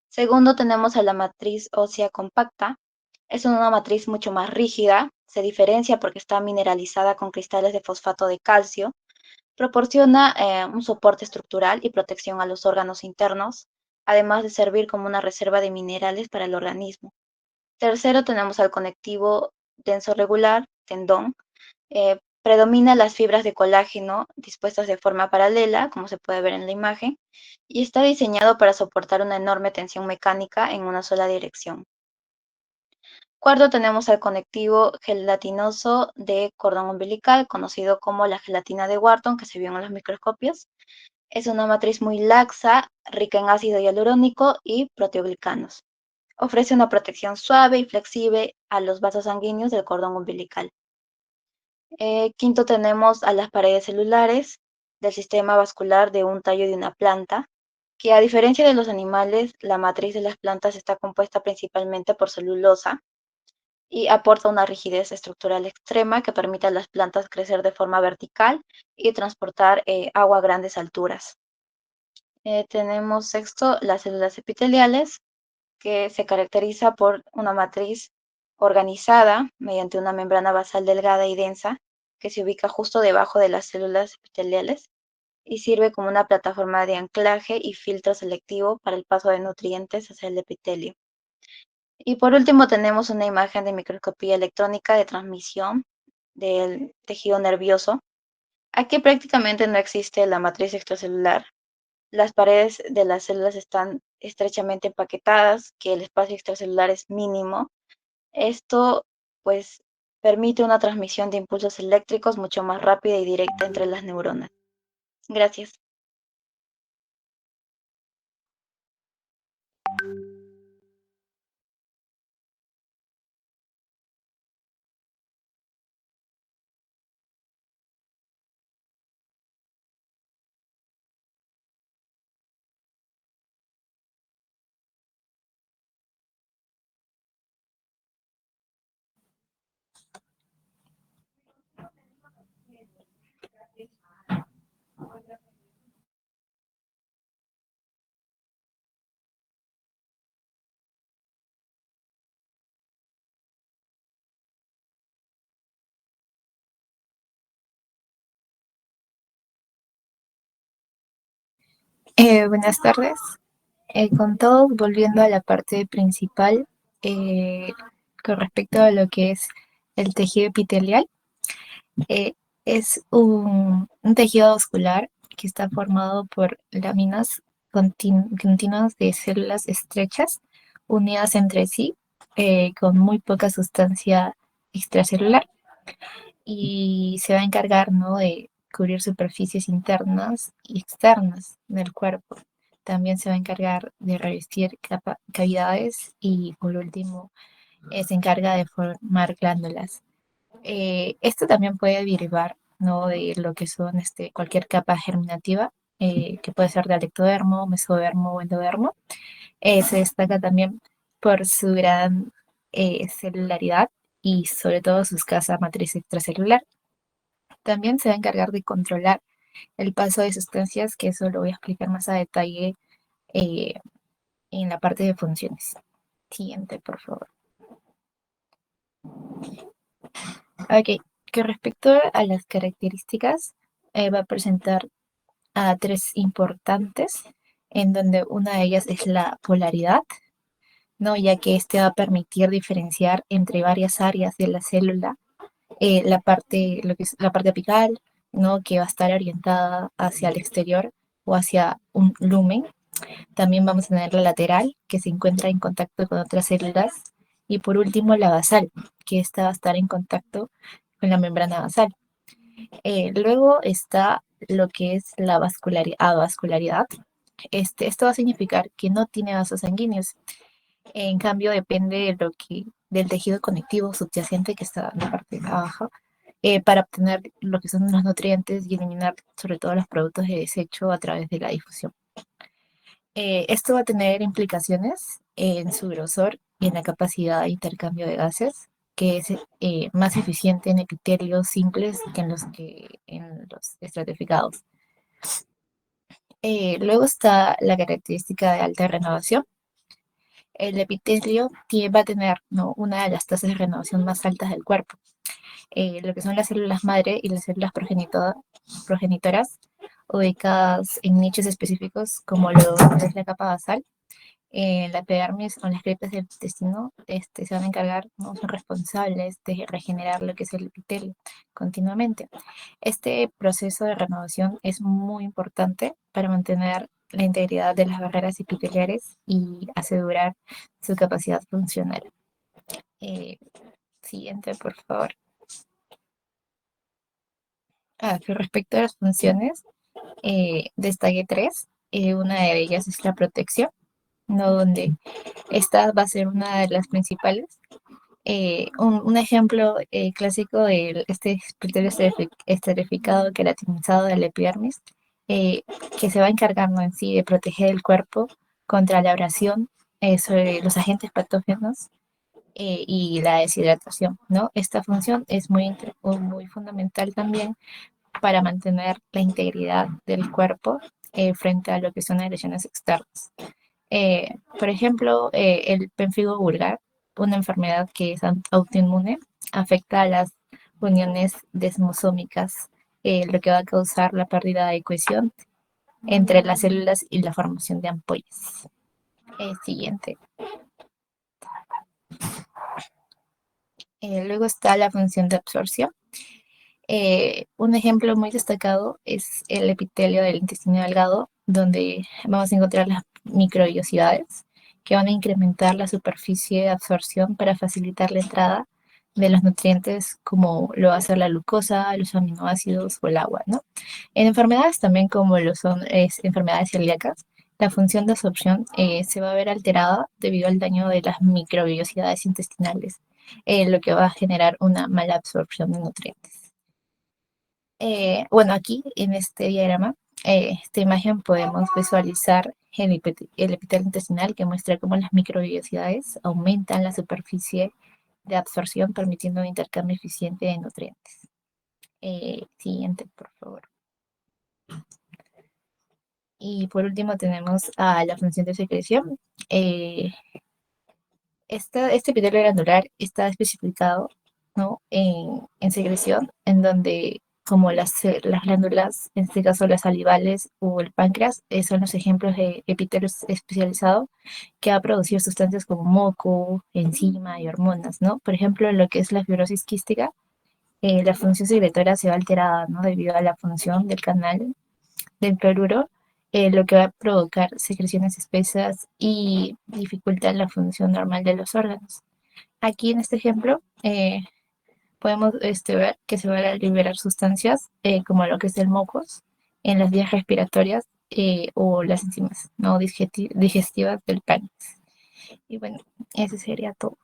Segundo, tenemos a la matriz ósea compacta. Es una matriz mucho más rígida, se diferencia porque está mineralizada con cristales de fosfato de calcio. Proporciona un soporte estructural y protección a los órganos internos, además de servir como una reserva de minerales para el organismo. Tercero, tenemos al conectivo denso regular, tendón. Predomina las fibras de colágeno dispuestas de forma paralela, como se puede ver en la imagen, y está diseñado para soportar una enorme tensión mecánica en una sola dirección. Cuarto, tenemos al conectivo gelatinoso de cordón umbilical, conocido como la gelatina de Wharton, que se vio en los microscopios. Es una matriz muy laxa, rica en ácido hialurónico y proteoglicanos. Ofrece una protección suave y flexible a los vasos sanguíneos del cordón umbilical. Quinto, tenemos a las paredes celulares del sistema vascular de un tallo de una planta, que a diferencia de los animales, la matriz de las plantas está compuesta principalmente por celulosa y aporta una rigidez estructural extrema que permite a las plantas crecer de forma vertical y transportar agua a grandes alturas. Tenemos sexto, las células epiteliales, que se caracteriza por una matriz organizada mediante una membrana basal delgada y densa que se ubica justo debajo de las células epiteliales y sirve como una plataforma de anclaje y filtro selectivo para el paso de nutrientes hacia el epitelio. Y por último tenemos una imagen de microscopía electrónica de transmisión del tejido nervioso. Aquí prácticamente no existe la matriz extracelular. Las paredes de las células están estrechamente empaquetadas, que el espacio extracelular es mínimo. Esto, pues, permite una transmisión de impulsos eléctricos mucho más rápida y directa entre las neuronas. Gracias. Buenas tardes. Con todo, volviendo a la parte principal, con respecto a lo que es el tejido epitelial, eh, es un tejido vascular que está formado por láminas continuas de células estrechas unidas entre sí con muy poca sustancia extracelular y se va a encargar, ¿no?, de cubrir superficies internas y externas del cuerpo. También se va a encargar de revestir cavidades y por último se encarga de formar glándulas. Esto también puede derivar, ¿no?, de lo que son cualquier capa germinativa, que puede ser de ectodermo, mesodermo o endodermo. Se destaca también por su gran celularidad y sobre todo su escasa matriz extracelular. También se va a encargar de controlar el paso de sustancias, que eso lo voy a explicar más a detalle eh, en la parte de funciones. Siguiente, por favor. Ok, con respecto a las características, va a presentar a tres importantes, en donde una de ellas es la polaridad, ¿no? Ya que este va a permitir diferenciar entre varias áreas de la célula, lo que es la parte apical, ¿no?, que va a estar orientada hacia el exterior o hacia un lumen. También vamos a tener la lateral, que se encuentra en contacto con otras células. Y por último, la basal, que esta va a estar en contacto con la membrana basal. Luego está lo que es la avascularidad. Esto va a significar que no tiene vasos sanguíneos. En cambio, depende del tejido conectivo subyacente que está en la parte de abajo, para obtener lo que son los nutrientes y eliminar sobre todo los productos de desecho a través de la difusión. Esto va a tener implicaciones en su grosor y en la capacidad de intercambio de gases, que es más eficiente en epitelios simples que en los estratificados. Luego está la característica de alta renovación. El epitelio va a tener, ¿no?, una de las tasas de renovación más altas del cuerpo. Lo que son las células madre y las células progenitoras, ubicadas en nichos específicos como lo es la capa basal. La epidermis o las criptas del intestino se van a encargar, ¿no?, son responsables de regenerar lo que es el epitelio continuamente. Este proceso de renovación es muy importante para mantener la integridad de las barreras epiteliares y asegurar su capacidad funcional. Siguiente, por favor. Con respecto a las funciones, destaqué tres. Una de ellas es la protección, ¿no?, donde esta va a ser una de las principales. Un ejemplo clásico de este epitelio estratificado queratinizado de la epidermis, que se va a encargar, ¿no?, en sí de proteger el cuerpo contra la abrasión sobre los agentes patógenos y la deshidratación, ¿no? Esta función es muy fundamental también para mantener la integridad del cuerpo frente a lo que son agresiones externas. Por ejemplo, el pemfigo vulgar, una enfermedad que es autoinmune, afecta a las uniones desmosómicas, lo que va a causar la pérdida de cohesión entre las células y la formación de ampollas. Siguiente. Luego está la función de absorción. Un ejemplo muy destacado es el epitelio del intestino delgado, donde vamos a encontrar las microvellosidades que van a incrementar la superficie de absorción para facilitar la entrada de los nutrientes como lo va a ser la glucosa, los aminoácidos o el agua, ¿no? En enfermedades también como lo son enfermedades celíacas, la función de absorción se va a ver alterada debido al daño de las microvellosidades intestinales, lo que va a generar una mala absorción de nutrientes. Bueno, aquí en este diagrama, esta imagen podemos visualizar el epitelio intestinal, que muestra cómo las microvellosidades aumentan la superficie de absorción, permitiendo un intercambio eficiente de nutrientes. Siguiente, por favor. Y por último tenemos a la función de secreción. Este epitelio granular está especificado, ¿no?, en secreción, en donde como las glándulas, en este caso las salivales o el páncreas, son los ejemplos de epitelio especializado que va a producir sustancias como moco, enzima y hormonas, ¿no? Por ejemplo, en lo que es la fibrosis quística, la función secretoria se va alterada, ¿no? Debido a la función del canal del cloruro, lo que va a provocar secreciones espesas y dificultar la función normal de los órganos. Aquí en este ejemplo podemos ver que se van a liberar sustancias como lo que es el mocos en las vías respiratorias o las enzimas no digestivas del páncreas. Y bueno, eso sería todo.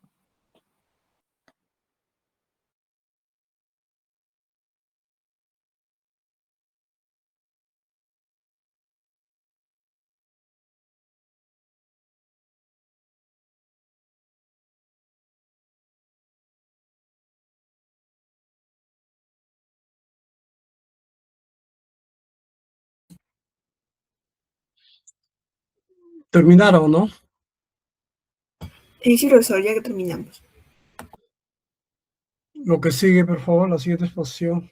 Terminaron, ¿no? Sí, profesor, ya que terminamos. Lo que sigue, por favor, la siguiente exposición.